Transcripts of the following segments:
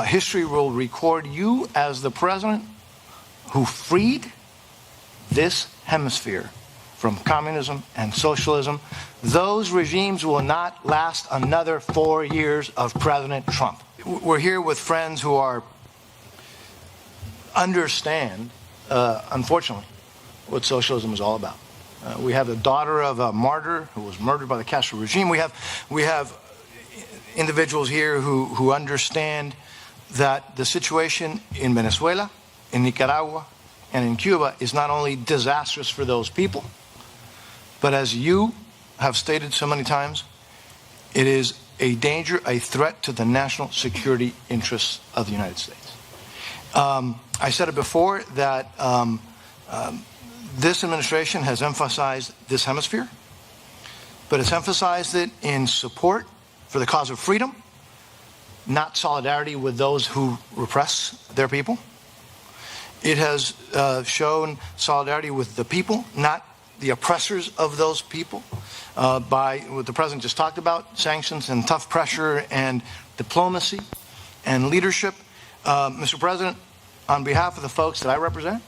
history will record you as the president who freed this hemisphere from communism and socialism. Those regimes will not last another 4 years of President Trump. We're here with friends who understand, unfortunately, what socialism is all about. We have the daughter of a martyr who was murdered by the Castro regime. We have individuals here who understand that the situation in Venezuela, in Nicaragua, and in Cuba is not only disastrous for those people, but as you have stated so many times, it is a danger, a threat to the national security interests of the United States. I said it before that this administration has emphasized this hemisphere, but it's emphasized it in support for the cause of freedom, not solidarity with those who repress their people. It has shown solidarity with the people, not the oppressors of those people, by what the president just talked about, sanctions and tough pressure and diplomacy and leadership. Mr. President, on behalf of the folks that I represent,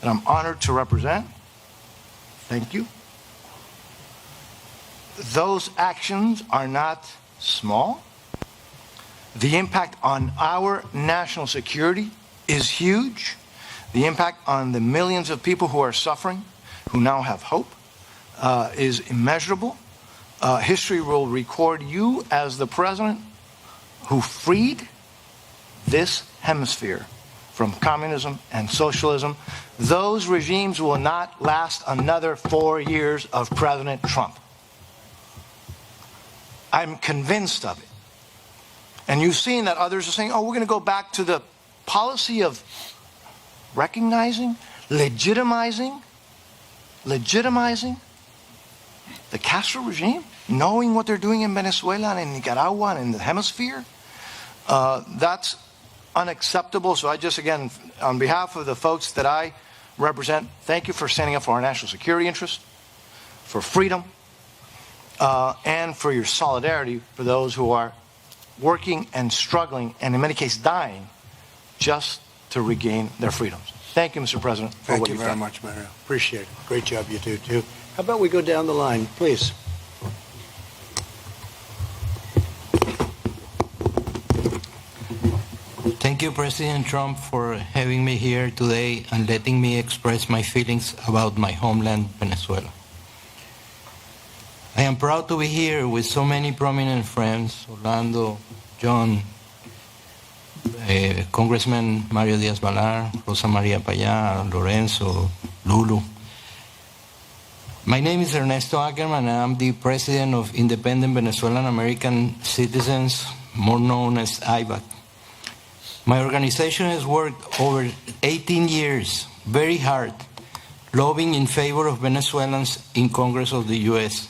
and I'm honored to represent, thank you. Those actions are not small. The impact on our national security is huge. The impact on the millions of people who are suffering, who now have hope, is immeasurable. History will record you as the president who freed this hemisphere from communism and socialism. Those regimes will not last another 4 years of President Trump. I'm convinced of it. And you've seen that others are saying, oh, we're going to go back to the policy of recognizing, legitimizing the Castro regime, knowing what they're doing in Venezuela and in Nicaragua and in the hemisphere. That's unacceptable. So I just, again, on behalf of the folks that I represent, thank you for standing up for our national security interests, for freedom, and for your solidarity for those who are working and struggling, and in many cases dying, just to regain their freedoms. Thank you, Mr. President, for what you've done. Thank you very much, Mario. Appreciate it. Great job you do, too. How about we go down the line, please? Thank you, President Trump, for having me here today and letting me express my feelings about my homeland, Venezuela. I am proud to be here with so many prominent friends, Orlando, John, Congressman Mario Diaz-Balart, Rosa Maria Payá, Lorenzo, Lulu. My name is Ernesto Ackerman, and I'm the president of Independent Venezuelan American Citizens, more known as IVAC. My organization has worked over 18 years, very hard, lobbying in favor of Venezuelans in Congress of the U.S.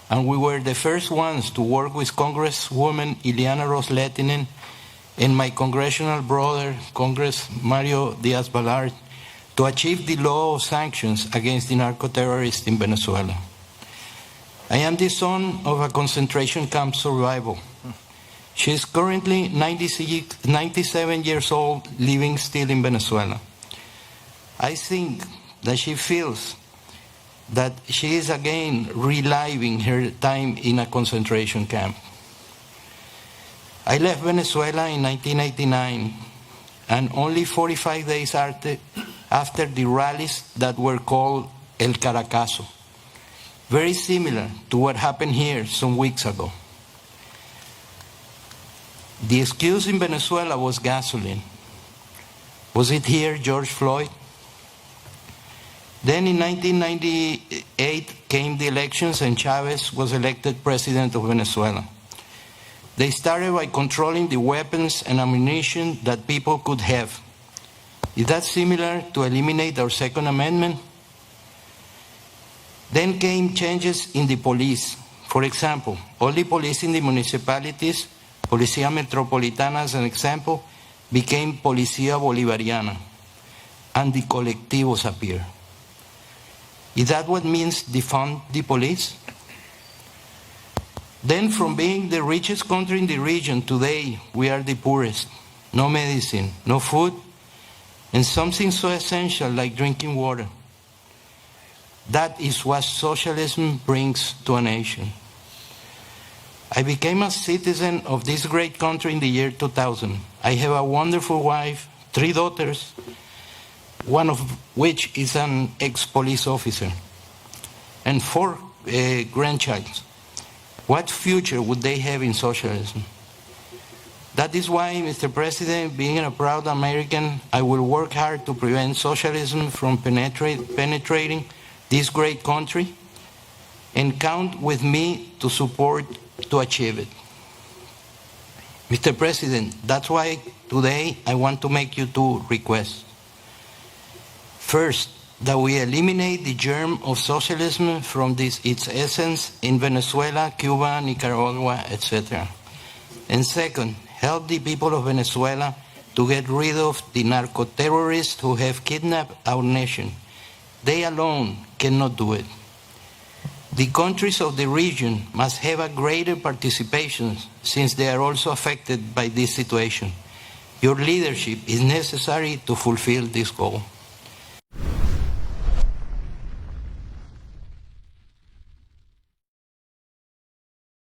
And we were the first ones to work with Congresswoman Ileana Ros-Lehtinen and my congressional brother, Congressman Mario Diaz-Balart, to achieve the law of sanctions against the narco-terrorists in Venezuela. I am the son of a concentration camp survivor. She is currently 97 years old, living still in Venezuela. I think that she feels that she is again reliving her time in a concentration camp. I left Venezuela in 1989, and only 45 days after the rallies that were called El Caracazo, very similar to what happened here some weeks ago. The excuse in Venezuela was gasoline. Was it here George Floyd? Then in 1998 came the elections and Chavez was elected president of Venezuela. They started by controlling the weapons and ammunition that people could have. Is that similar to eliminate our Second Amendment? Then came changes in the police. For example, all the police in the municipalities, Policía Metropolitana as an example, became Policía Bolivariana, and the colectivos appeared. Is that what means defund the police? Then from being the richest country in the region, today we are the poorest. No medicine, no food, and something so essential like drinking water. That is what socialism brings to a nation. I became a citizen of this great country in the year 2000. I have a wonderful wife, 3 daughters, one of which is an ex-police officer, and 4 grandchildren. What future would they have in socialism? That is why, Mr. President, being a proud American, I will work hard to prevent socialism from penetrating this great country, and count with me to support to achieve it. Mr. President, that's why today I want to make you 2 requests. First, that we eliminate the germ of socialism from its essence in Venezuela, Cuba, Nicaragua, etc. And second, help the people of Venezuela to get rid of the narco-terrorists who have kidnapped our nation. They alone cannot do it. The countries of the region must have a greater participation since they are also affected by this situation. Your leadership is necessary to fulfill this goal.